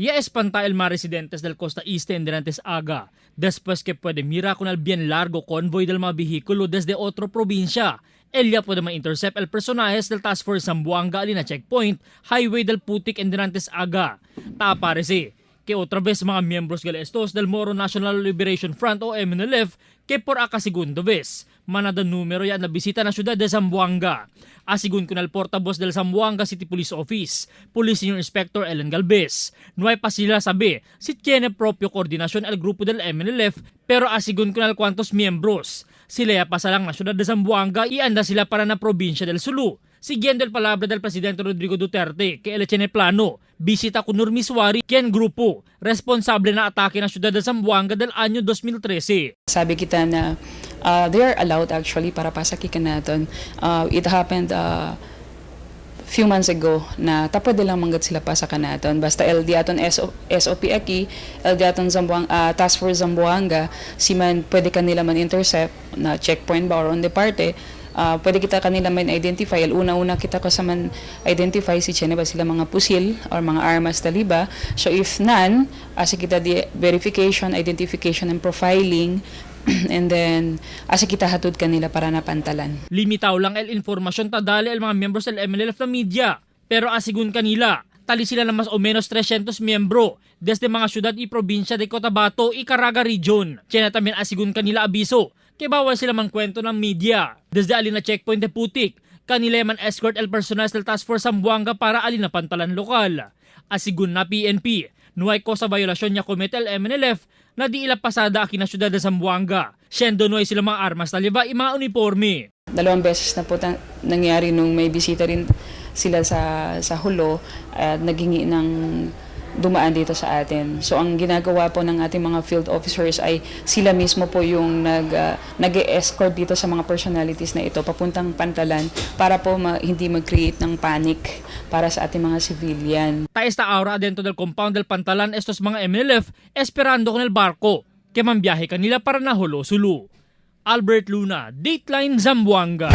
Ya espanta el mga residentes del Costa Este en Dirantes Aga, después que puede mira con el bien largo convoy del mga vehículo desde otro probinsya. Ella puede ma-intercept el personajes del Task Force Zamboanga alina checkpoint, highway del Putik en Dirantes Aga. Aparece que otra vez mga miembros estos del Moro National Liberation Front o MNLF que por akasegundo vez manada numero ya na bisita na syudad de Zamboanga. Asigun con el portavoz del Zamboanga City Police Office, Police Senior Inspector Ellen Galvez. No hay pa sila sabi si tiene propio koordinasyon el grupo del MNLF pero asigun con el cuantos miembros. Sila ya pasalang na syudad de Zamboanga y anda sila para na probinsya del Sulu. Siguiendo el palabra del presidente Rodrigo Duterte que él tiene plano, bisita con Nurmiswari quien grupo responsable na atake na syudad de Zamboanga del año 2013. Sabi kita na they are allowed actually para pasakikan natin. It happened few months ago na tapos lang manggat sila pasakan natin. Basta LD aton SOP aki, LD aton Task Force Zamboanga, si man pwede kanila man intercept na checkpoint ba or on the parte. Pwede kita kanila man identify. Una-una kita ko sa man identify si Chene ba sila mga pusil or mga armas taliba. So if none, asa kita di verification, identification, and profiling. And then, asa kita hatod kanila para napantalan. Limitaw lang el informasyon tadali el mga membros del MNLF na media. Pero asigun kanila, tali sila na mas o menos 300 miyembro desde mga syudad y probinsya de Cotabato y Caraga Region. Kaya también asigun kanila abiso, kaya bawal sila mangkwento ng media. Desde alina checkpoint de Putik, kanila man escort el personal del Task Force Zamboanga para alina pantalan lokal. Asigun na PNP, nuhay ko sa violasyon niya komete el MNLF na di ila pasada aki na syudad de Zamboanga. Siyendo nuhay sila mga armas taliba y mga uniforme. 2 beses na po nangyari nung may bisita rin sila sa Hulo at naghingi ng dumaan dito sa atin. So ang ginagawa po ng ating mga field officers ay sila mismo po yung nag-escort dito sa mga personalities na ito papuntang pantalan para po hindi mag-create ng panic para sa ating mga civilian. Ta esta ahora dentro del compound del pantalan estos mga MNLF esperando con el barco que mambiyahe kanila para na Hulo, Sulu. Albert Luna, Dateline Zamboanga.